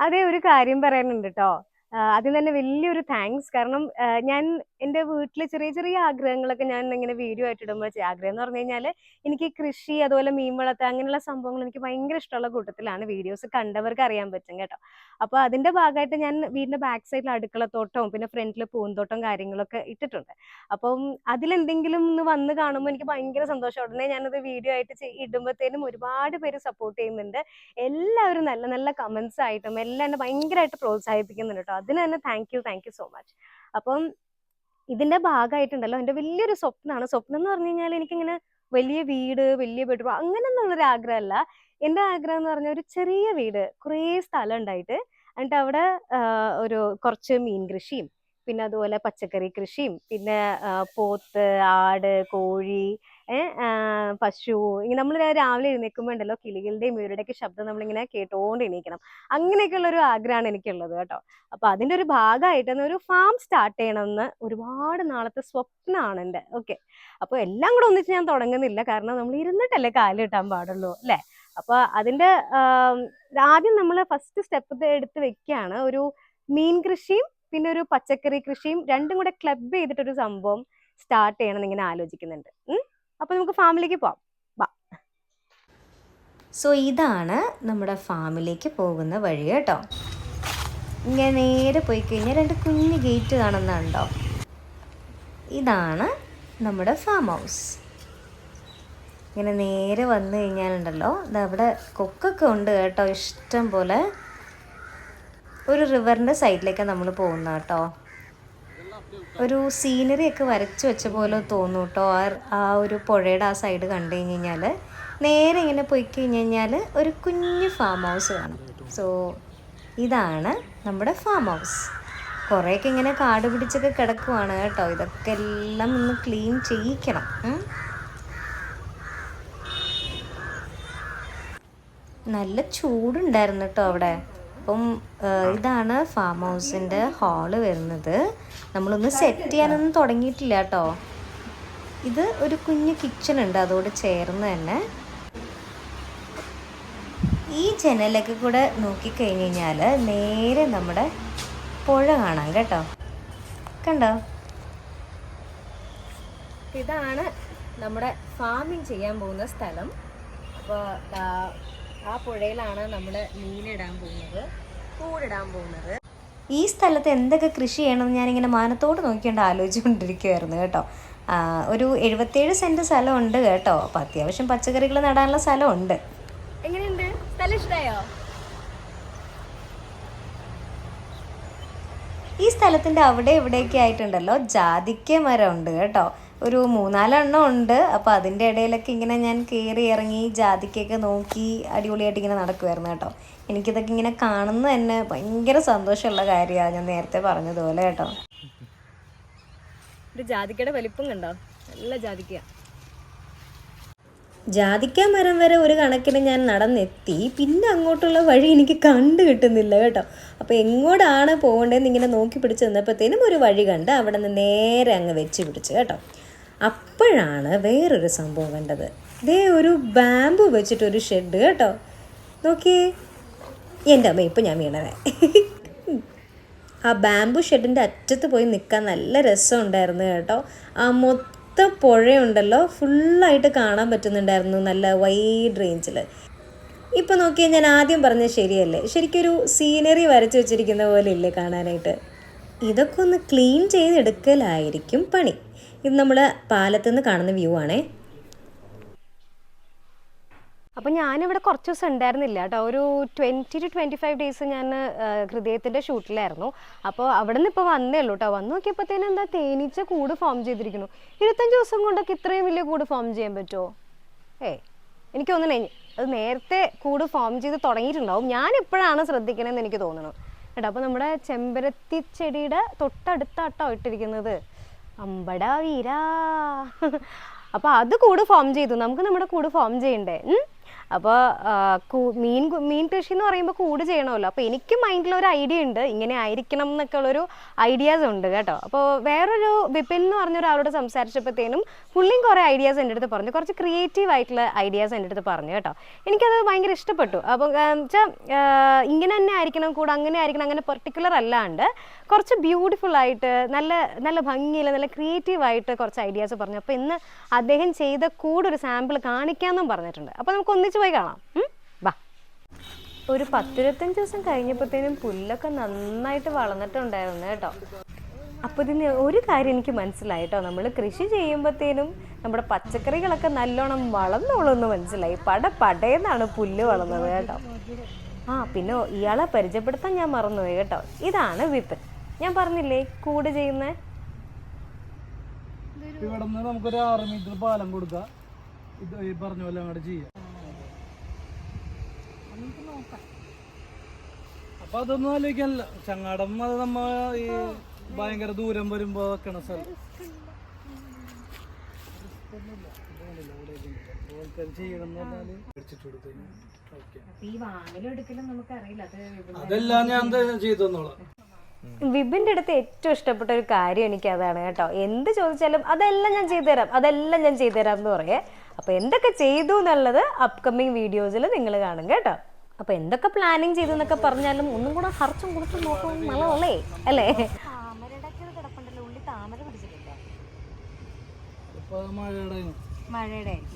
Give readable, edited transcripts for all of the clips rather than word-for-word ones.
അതെ, ഒരു കാര്യം പറയാനുണ്ട് ട്ടോ. ആദ്യം തന്നെ വലിയൊരു താങ്ക്സ്. കാരണം ഞാൻ എൻ്റെ വീട്ടില് ചെറിയ ചെറിയ ആഗ്രഹങ്ങളൊക്കെ ഞാൻ ഇങ്ങനെ വീഡിയോ ആയിട്ട് ഇടുമ്പോ ആഗ്രഹം എന്ന് പറഞ്ഞു കഴിഞ്ഞാല്, എനിക്ക് കൃഷി അതുപോലെ മീൻ വളർത്തുക അങ്ങനെയുള്ള സംഭവങ്ങൾ എനിക്ക് ഭയങ്കര ഇഷ്ടമുള്ള കൂട്ടത്തിലാണ്. വീഡിയോസ് കണ്ടവർക്ക് അറിയാൻ പറ്റും കേട്ടോ. അപ്പൊ അതിന്റെ ഭാഗമായിട്ട് ഞാൻ വീടിന്റെ ബാക്ക് സൈഡിൽ അടുക്കളത്തോട്ടവും പിന്നെ ഫ്രണ്ടില് പൂന്തോട്ടം കാര്യങ്ങളൊക്കെ ഇട്ടിട്ടുണ്ട്. അപ്പം അതിലെന്തെങ്കിലും ഒന്ന് വന്ന് കാണുമ്പോൾ എനിക്ക് ഭയങ്കര സന്തോഷം. ഉടനെ ഞാനത് വീഡിയോ ആയിട്ട് ഇടുമ്പോഴത്തേനും ഒരുപാട് പേര് സപ്പോർട്ട് ചെയ്യുന്നുണ്ട്. എല്ലാവരും നല്ല നല്ല കമന്റ്സ് ആയിട്ടും എല്ലാം എന്നെ ഭയങ്കരമായിട്ട് പ്രോത്സാഹിപ്പിക്കുന്നുണ്ട് കേട്ടോ. അതിന് തന്നെ താങ്ക് യു സോ മച്ച്. അപ്പം ഇതിന്റെ ഭാഗമായിട്ടുണ്ടല്ലോ, എൻ്റെ വലിയൊരു സ്വപ്നമാണ്. സ്വപ്നം എന്ന് പറഞ്ഞു കഴിഞ്ഞാൽ എനിക്കിങ്ങനെ വലിയ വീട്, വലിയ ബെഡ്റൂം അങ്ങനെയൊന്നുള്ളൊരു ആഗ്രഹമല്ല. എൻ്റെ ആഗ്രഹം എന്ന് പറഞ്ഞാൽ ഒരു ചെറിയ വീട്, കുറേ സ്ഥലം ഉണ്ടായിട്ട്, എന്നിട്ട് അവിടെ ഒരു കുറച്ച് മീൻ കൃഷിയും പിന്നെ അതുപോലെ പച്ചക്കറി കൃഷിയും പിന്നെ പോത്ത്, ആട്, കോഴി, പശു, ഇങ്ങനെ നമ്മൾ രാവിലെ എഴുന്നേൽക്കുമ്പോൾ ഉണ്ടല്ലോ കിളികളുടെയും ഇവരുടെയൊക്കെ ശബ്ദം നമ്മളിങ്ങനെ കേട്ടോണ്ട് എണീക്കണം. അങ്ങനെയൊക്കെയുള്ള ഒരു ആഗ്രഹമാണ് എനിക്കുള്ളത് കേട്ടോ. അപ്പൊ അതിന്റെ ഒരു ഭാഗമായിട്ട് തന്നെ ഒരു ഫാം സ്റ്റാർട്ട് ചെയ്യണമെന്ന് ഒരുപാട് നാളത്തെ സ്വപ്നമാണ് എൻ്റെ. ഓക്കെ, അപ്പൊ എല്ലാം കൂടെ ഒന്നിച്ച് ഞാൻ തുടങ്ങുന്നില്ല, കാരണം നമ്മൾ ഇരുന്നിട്ടല്ലേ കാല് കിട്ടാൻ പാടുള്ളൂ അല്ലേ. അപ്പൊ അതിന്റെ ആദ്യം നമ്മൾ ഫസ്റ്റ് സ്റ്റെപ്പ് എടുത്ത് വെക്കുകയാണ്. ഒരു മീൻ കൃഷിയും പിന്നെ ഒരു പച്ചക്കറി കൃഷിയും രണ്ടും കൂടെ ക്ലബ് ചെയ്തിട്ടൊരു സംഭവം സ്റ്റാർട്ട് ചെയ്യണം എന്നിങ്ങനെ ആലോചിക്കുന്നുണ്ട്. അപ്പൊ നമുക്ക് ഫാമിലേക്ക് പോവാം. സോ ഇതാണ് നമ്മുടെ ഫാമിലേക്ക് പോകുന്ന വഴി കേട്ടോ. ഇങ്ങനെ നേരെ പോയി കഴിഞ്ഞാൽ 2 കുഞ്ഞ് ഗേറ്റ് കാണുന്നുണ്ടോ? ഇതാണ് നമ്മുടെ ഫാം ഹൗസ്. ഇങ്ങനെ നേരെ വന്നു കഴിഞ്ഞാലുണ്ടല്ലോ, അവിടെ കൊക്കൊക്കെ ഉണ്ട് കേട്ടോ, ഇഷ്ടം പോലെ. ഒരു റിവറിൻ്റെ സൈഡിലേക്കാണ് നമ്മൾ പോകുന്നത് കേട്ടോ. ഒരു സീനറി ഒക്കെ വരച്ച് വെച്ച പോലെ തോന്നും കേട്ടോ. ആ ഒരു പുഴയുടെ ആ സൈഡ് കണ്ടു കഴിഞ്ഞ് കഴിഞ്ഞാൽ നേരെ ഇങ്ങനെ പോയി കഴിഞ്ഞ് കഴിഞ്ഞാൽ ഒരു കുഞ്ഞ് ഫാം ഹൗസ് കാണും. സോ ഇതാണ് നമ്മുടെ ഫാം ഹൗസ്. കുറേയൊക്കെ ഇങ്ങനെ കാട് പിടിച്ചൊക്കെ കിടക്കുവാണ് കേട്ടോ. ഇതൊക്കെ എല്ലാം ഒന്ന് ക്ലീൻ ചെയ്യിക്കണം. നല്ല ചൂടുണ്ടായിരുന്നു കേട്ടോ അവിടെ. അപ്പം ഇതാണ് ഫാം ഹൗസിൻ്റെ ഹാള് വരുന്നത്. നമ്മളൊന്ന് സെറ്റ് ചെയ്യാനൊന്നും തുടങ്ങിയിട്ടില്ല കേട്ടോ. ഇത് ഒരു കുഞ്ഞു കിച്ചൺ ഉണ്ട് അതോട് ചേർന്ന് തന്നെ. ഈ ജനലൊക്കെ കൂടെ നോക്കിക്കഴിഞ്ഞ് കഴിഞ്ഞാൽ നേരെ നമ്മുടെ പുഴ കാണാം കേട്ടോ. കണ്ടോ? ഇതാണ് നമ്മുടെ ഫാമിങ് ചെയ്യാൻ പോകുന്ന സ്ഥലം. അപ്പോൾ ആ പുഴയിലാണ് നമ്മൾ മീനിടാൻ പോകുന്നത്, കൂടിടാൻ പോകുന്നത്. ഈ സ്ഥലത്ത് എന്തൊക്കെ കൃഷി ചെയ്യണമെന്ന് ഞാനിങ്ങനെ മാനത്തോട് നോക്കിക്കൊണ്ട് ആലോചിച്ചുകൊണ്ടിരിക്കുമായിരുന്നു കേട്ടോ. ഒരു 77 സെൻറ്റ് സ്ഥലമുണ്ട് കേട്ടോ. അപ്പോൾ അത്യാവശ്യം പച്ചക്കറികൾ നടാനുള്ള സ്ഥലമുണ്ട്. എങ്ങനെയുണ്ട്? സ്ഥലം ഇഷ്ടമായോ? ഈ സ്ഥലത്തിൻ്റെ അവിടെ ഇവിടെയൊക്കെ ആയിട്ടുണ്ടല്ലോ ജാതിക്ക മരം ഉണ്ട് കേട്ടോ. ഒരു 3-4 എണ്ണം ഉണ്ട്. അപ്പോൾ അതിൻ്റെ ഇടയിലൊക്കെ ഇങ്ങനെ ഞാൻ കയറി ഇറങ്ങി ജാതിക്കൊക്കെ നോക്കി അടിപൊളിയായിട്ട് ഇങ്ങനെ നടക്കുമായിരുന്നു കേട്ടോ. എനിക്കിതൊക്കെ ഇങ്ങനെ കാണുന്നത് തന്നെ ഭയങ്കര സന്തോഷമുള്ള കാര്യമാണ്, ഞാൻ നേരത്തെ പറഞ്ഞതുപോലെ കേട്ടോ. ഒരു ജാതിക്കയുടെ വലിപ്പം കണ്ടോ? നല്ല ജാതിക്ക. ജാതിക്ക മരം വരെ ഒരു കണക്കിന് ഞാൻ നടന്നെത്തി. പിന്നെ അങ്ങോട്ടുള്ള വഴി എനിക്ക് കണ്ടു കിട്ടുന്നില്ല കേട്ടോ. അപ്പോൾ എങ്ങോട്ടാണ് പോകേണ്ടതെന്ന് ഇങ്ങനെ നോക്കി പിടിച്ച് നിന്നപ്പോഴത്തേനും ഒരു വഴി കണ്ട് അവിടെ നിന്ന് നേരെ അങ്ങ് വെച്ച് പിടിച്ചു കേട്ടോ. അപ്പോഴാണ് വേറൊരു സംഭവം കണ്ടത്. ദേ ഒരു ബാമ്പു വെച്ചിട്ടൊരു ഷെഡ് കേട്ടോ. നോക്കിയേ, എൻ്റെ അമ്മ ഇപ്പം ഞാൻ വീണതേ. ആ ബാമ്പു ഷെഡിൻ്റെ അറ്റത്ത് പോയി നിൽക്കാൻ നല്ല രസമുണ്ടായിരുന്നു കേട്ടോ. ആ മൊത്തം പുഴയുണ്ടല്ലോ ഫുള്ളായിട്ട് കാണാൻ പറ്റുന്നുണ്ടായിരുന്നു, നല്ല വൈഡ് റേഞ്ചിൽ. ഇപ്പം നോക്കിയാൽ ഞാൻ ആദ്യം പറഞ്ഞത് ശരിയല്ലേ? ശരിക്കൊരു സീനറി വരച്ച് വെച്ചിരിക്കുന്ന പോലെ ഇല്ലേ കാണാനായിട്ട്? ഇതൊക്കെ ഒന്ന് ക്ലീൻ ചെയ്തെടുക്കലായിരിക്കും പണി. ഇത് നമ്മൾ പാലത്തുനിന്ന് കാണുന്ന വ്യൂ ആണേ. അപ്പോൾ ഞാനിവിടെ കുറച്ച് ദിവസം ഉണ്ടായിരുന്നില്ല കേട്ടോ. ഒരു 20 to 25 ഡേയ്സ് ഞാൻ ഹൃദയത്തിൻ്റെ ഷൂട്ടിലായിരുന്നു. അപ്പോൾ അവിടെ നിന്ന് ഇപ്പോൾ വന്നേ ഉള്ളൂ കേട്ടോ. വന്ന് നോക്കിയപ്പോഴത്തേനും എന്താ തേനീച്ച കൂട് ഫോം ചെയ്തിരിക്കുന്നു. 25 ദിവസം കൊണ്ടൊക്കെ ഇത്രയും വലിയ കൂട് ഫോം ചെയ്യാൻ പറ്റുമോ? എനിക്ക് തോന്നണേ അത് നേരത്തെ കൂട് ഫോം ചെയ്ത് തുടങ്ങിയിട്ടുണ്ടാവും. ഞാനിപ്പോഴാണ് ശ്രദ്ധിക്കണമെന്ന് എനിക്ക് തോന്നുന്നു കേട്ടോ. അപ്പോൾ നമ്മുടെ ചെമ്പരത്തി ചെടിയുടെ തൊട്ടടുത്താട്ടോ ഇട്ടിരിക്കുന്നത്. അമ്പടാ വീരാ. അപ്പോൾ അത് കൂട് ഫോം ചെയ്തു. നമുക്ക് നമ്മുടെ കൂട് ഫോം ചെയ്യണ്ടേ? അപ്പോൾ മീൻ കൃഷി എന്ന് പറയുമ്പോൾ കൂട് ചെയ്യണമല്ലോ. അപ്പോൾ എനിക്ക് മൈൻഡിലൊരു ഐഡിയ ഉണ്ട്, ഇങ്ങനെ ആയിരിക്കണം എന്നൊക്കെ ഉള്ളൊരു ഐഡിയാസ് ഉണ്ട് കേട്ടോ. അപ്പോൾ വേറൊരു വിപിൻ എന്ന് പറഞ്ഞ ഒരാളോട് സംസാരിച്ചപ്പോഴത്തേനും പുള്ളിയും കുറേ ഐഡിയാസ് എൻ്റെ അടുത്ത് പറഞ്ഞു, കുറച്ച് ക്രിയേറ്റീവ് ആയിട്ടുള്ള ഐഡിയാസ് എൻ്റെ അടുത്ത് പറഞ്ഞു കേട്ടോ. എനിക്കത് ഭയങ്കര ഇഷ്ടപ്പെട്ടു. അപ്പോൾ വെച്ചാൽ ഇങ്ങനെ തന്നെ ആയിരിക്കണം കൂടെ, അങ്ങനെ ആയിരിക്കണം, അങ്ങനെ പെർട്ടിക്കുലർ അല്ലാണ്ട് കുറച്ച് ബ്യൂട്ടിഫുൾ ആയിട്ട് നല്ല നല്ല ഭംഗിയിൽ നല്ല ക്രിയേറ്റീവായിട്ട് കുറച്ച് ഐഡിയാസ് പറഞ്ഞു. അപ്പോൾ ഇന്ന് അദ്ദേഹം ചെയ്ത കൂടെ ഒരു സാമ്പിൾ കാണിക്കാമെന്നും പറഞ്ഞിട്ടുണ്ട്. അപ്പോൾ നമുക്ക് ഒന്നിച്ച് പോയി കാണാം. വാ. ഒരു 10-25 ദിവസം കഴിഞ്ഞപ്പോഴത്തേനും പുല്ലൊക്കെ നന്നായിട്ട് വളർന്നിട്ടുണ്ടായിരുന്നു കേട്ടോ. അപ്പോൾ ഇതിന് ഒരു കാര്യം എനിക്ക് മനസ്സിലായി കേട്ടോ, നമ്മൾ കൃഷി ചെയ്യുമ്പോഴത്തേനും നമ്മുടെ പച്ചക്കറികളൊക്കെ നല്ലോണം വളർന്നോളൂ എന്ന് മനസ്സിലായി. പടേന്നാണ് പുല്ല് വളർന്നത് കേട്ടോ. പിന്നെ ഇയാളെ പരിചയപ്പെടുത്താൻ ഞാൻ മറന്നുപോയി കേട്ടോ. ഇതാണ് വിപിൻ, ഞാൻ പറഞ്ഞില്ലേ കൂട് ചെയ്യുന്നത്. ഇവിടെ നിന്ന് നമുക്കൊരു 6 മീറ്റർ പാലം കൊടുക്കാം. ഇത് ഈ പറഞ്ഞ പോലെ അങ്ങോട്ട് ചെയ്യാം. അപ്പൊ അതൊന്നും ആലോചിക്കാനില്ല. ചങ്ങാടം അത് നമ്മ ഈ ഭയങ്കര ദൂരം വരുമ്പോ വെക്കണ സ്ഥലം. അതെല്ലാം ഞാൻ ചെയ്തു തന്നോളാം. വിപിൻ്റെ അടുത്ത് ഏറ്റവും ഇഷ്ടപ്പെട്ട ഒരു കാര്യം എനിക്ക് അതാണ് കേട്ടോ. എന്ത് ചോദിച്ചാലും അതെല്ലാം ഞാൻ ചെയ്തുതരാം, അതെല്ലാം ഞാൻ ചെയ്തുതരാം എന്ന് പറയേ. അപ്പോൾ എന്തൊക്കെ ചെയ്തു എന്നുള്ളത് അപ്കമിങ് വീഡിയോസിൽ നിങ്ങൾ കാണും കേട്ടോ. അപ്പോൾ എന്തൊക്കെ പ്ലാനിങ് ചെയ്തു എന്നൊക്കെ പറഞ്ഞാലും ഒന്നും കൂടെ ഹർച്ചും കൊടുത്തും നോക്കും നല്ലതല്ലേ അല്ലേ?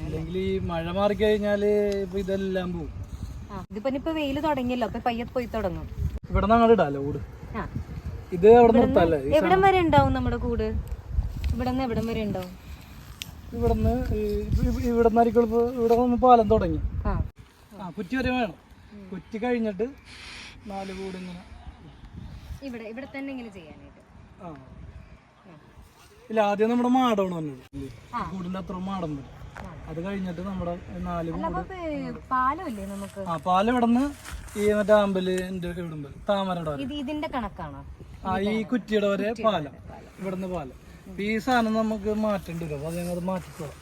അല്ലെങ്കിൽ ഈ മഴ മാറി കഴിഞ്ഞാല് ഇതെല്ലാം പോകും. ഇതിപ്പോ വെയില് തുടങ്ങിയല്ലോ, അപ്പൊ പയ്യെ പോയി തുടങ്ങും. ഇവിടെ നിന്ന് ഇടാലോ കൂട്. ഇത് അവിടെ നിർത്താല്ലേ? എവിടം വരെ ഉണ്ടാവും നമ്മുടെ കൂട്? ഇവിടെ നിന്ന് എവിടം വരെ ഉണ്ടാവും? ഇവിടുന്ന് ഇവിടെ നിന്ന് പാലം തുടങ്ങി കുറ്റി വരെ വേണം. കുറ്റി കഴിഞ്ഞിട്ട് 4 കൂട് ഇങ്ങനെ ഇവിടെ തന്നെ ഇങ്ങനെ ചെയ്യാനായിട്ട്. ഇല്ല, ആദ്യം നമ്മുടെ മാടമാണ് വന്നത്. കൂടിന്റെ അത്ര മാടം വരും. അത് കഴിഞ്ഞിട്ട് നമ്മുടെ 4 കൂട്. പാലല്ലേ നമുക്ക്? പാലം ഇവിടുന്ന് ഈ മറ്റേ അമ്പലിന്റെ ഇവിടുമ്പോ താമരയുടെ ഇതിന്റെ കണക്കാണോ? ഈ കുറ്റിയുടെ വരെ പാലം, ഇവിടുന്ന് പാലം. ഈ സാധനം നമുക്ക് മാറ്റേണ്ടി വരും. അത് ഞങ്ങൾ മാറ്റിക്കോളാം.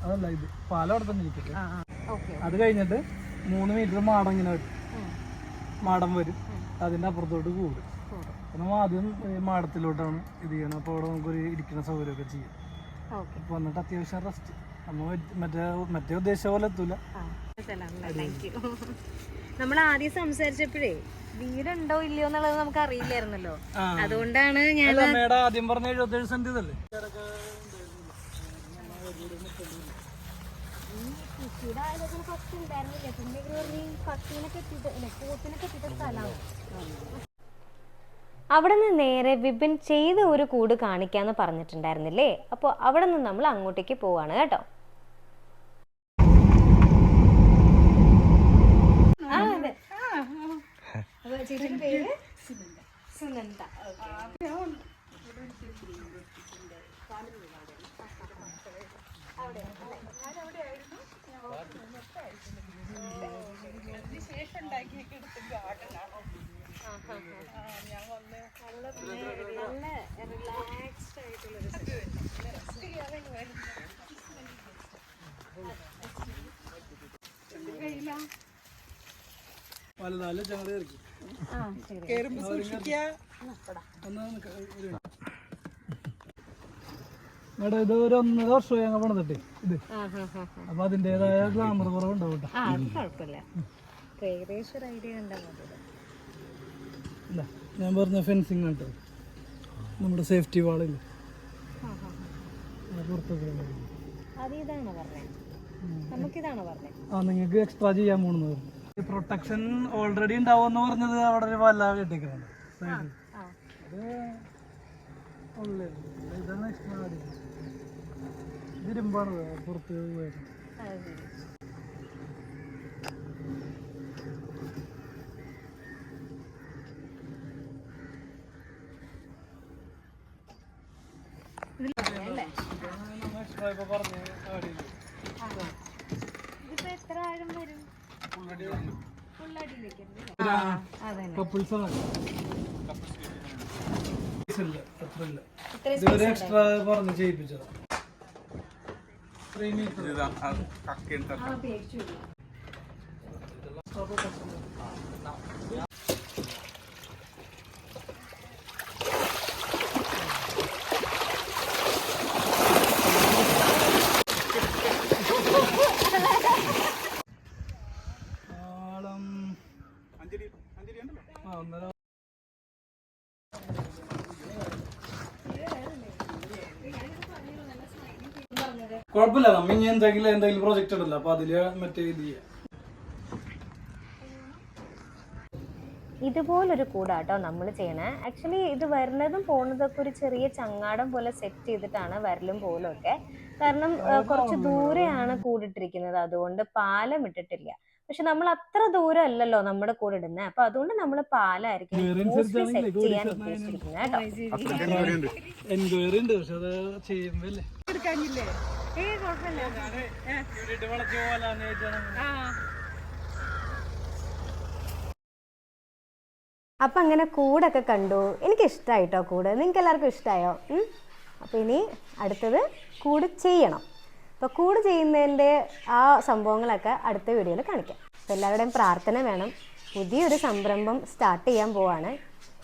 അതല്ല, ഇത് പാലം അവിടെ തന്നെ ഇരിക്കട്ടെ. അത് കഴിഞ്ഞിട്ട് 3 മീറ്റർ മാടം ഇങ്ങനെ വരും. മാടം വരും, അതിന്റെ അപ്പുറത്തോട്ട് കൂടും. നമ്മൾ ആദ്യം മാടത്തിലോട്ടാണ് ഇത് ചെയ്യണം. അപ്പോൾ അവിടെ നമുക്കൊരു ഇരിക്കുന്ന സൗകര്യമൊക്കെ ചെയ്യാം. വന്നിട്ട് അത്യാവശ്യം റെസ്റ്റ്. നമ്മൾ മറ്റേ ഉദ്ദേശിച്ച പോലെ എത്തൂല. നമ്മൾ ആദ്യം സംസാരിച്ചപ്പോഴേ വീടുണ്ടോ ഇല്ലയോ എന്നുള്ളത് നമുക്ക് അറിയില്ലായിരുന്നല്ലോ. അതുകൊണ്ടാണ് ഞാൻ ആദ്യം പറഞ്ഞ 77 സെന്റ് ഇതല്ലേ. അവിടെ നിന്ന് നേരെ വിപിൻ ചെയ്ത ഒരു കൂട് കാണിക്കാന്ന് പറഞ്ഞിട്ടുണ്ടായിരുന്നില്ലേ. അപ്പോൾ അവിടെ നിന്ന് നമ്മൾ അങ്ങോട്ടേക്ക് പോവാണ് കേട്ടോ. സുനന്ദ. വലുതാലും ഞങ്ങൾ ഇത് ഒരു 1.5 വർഷമായി ഞങ്ങൾ പണിതിട്ടേ ഇത്. അപ്പൊ അതിന്റേതായ ഗ്ലാമർ കുറവുണ്ടാവും. ഞാൻ പറഞ്ഞ ഫെൻസിങ് കേട്ടോ, നമ്മുടെ സേഫ്റ്റി വാളില്ലേ നിങ്ങൾക്ക് എക്സ്ട്രാ ചെയ്യാൻ പോകുന്നത്. പ്രൊട്ടക്ഷൻ ഓൾറെഡി ഉണ്ടാവുമെന്ന് പറഞ്ഞത് അവിടെ ഒരു വല്ല കെട്ടിക്കുന്നുണ്ട്. ഇതാണ് എക്സ്ട്രാ. ഇതിരുമ്പാണ് പുറത്ത് പോയത്. എക്സ്ട്രാ പറഞ്ഞ് ചെയ്യിപ്പിച്ചതാ. 3 meter. കുഴപ്പമില്ല, നമ്മ ഇനി എന്തെങ്കിലും പ്രൊജക്ട് ഉണ്ടല്ലോ, അപ്പൊ അതില് മറ്റേ ഇത് ചെയ്യാം. ഇതുപോലൊരു കൂടാട്ടോ നമ്മൾ ചെയ്യണേ. ആക്ച്വലി ഇത് വരുന്നതും പോകുന്നതൊക്കെ ഒരു ചെറിയ ചങ്ങാടം പോലെ സെറ്റ് ചെയ്തിട്ടാണ് വരലും പോലും ഒക്കെ. കാരണം കുറച്ച് ദൂരെയാണ് കൂടിട്ടിരിക്കുന്നത്, അതുകൊണ്ട് പാലം ഇട്ടിട്ടില്ല. പക്ഷെ നമ്മൾ അത്ര ദൂരം അല്ലല്ലോ നമ്മുടെ കൂടെ ഇടുന്നത്, അപ്പൊ അതുകൊണ്ട് നമ്മൾ പാലായിരിക്കും സെറ്റ് ചെയ്യാൻ ഉദ്ദേശിച്ചിരിക്കുന്നത് കേട്ടോ. എൻക്വയറി ഉണ്ട്, പക്ഷെ അത് ചെയ്യുമ്പോ അപ്പൊ അങ്ങനെ കൂടൊക്കെ കണ്ടു. എനിക്ക് ഇഷ്ടമായിട്ടോ കൂട്. നിങ്ങൾക്ക് എല്ലാവർക്കും ഇഷ്ടമായോ? അപ്പൊ ഇനി അടുത്തത് കൂട് ചെയ്യണം. അപ്പോൾ കൂട് ചെയ്യുന്നതിൻ്റെ ആ സംഭവങ്ങളൊക്കെ അടുത്ത വീഡിയോയിൽ കാണിക്കാം. അപ്പോൾ എല്ലാവരുടെയും പ്രാർത്ഥന വേണം. പുതിയൊരു സംരംഭം സ്റ്റാർട്ട് ചെയ്യാൻ പോവാണ്.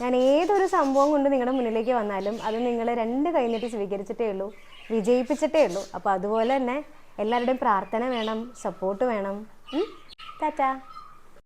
ഞാൻ ഏതൊരു സംഭവം കൊണ്ട് നിങ്ങളുടെ മുന്നിലേക്ക് വന്നാലും അത് നിങ്ങൾ 2 കൈ നീട്ടി സ്വീകരിച്ചിട്ടേ ഉള്ളൂ, വിജയിപ്പിച്ചിട്ടേ ഉള്ളൂ. അപ്പോൾ അതുപോലെ തന്നെ എല്ലാവരുടെയും പ്രാർത്ഥന വേണം, സപ്പോർട്ട് വേണം. ടാറ്റാ.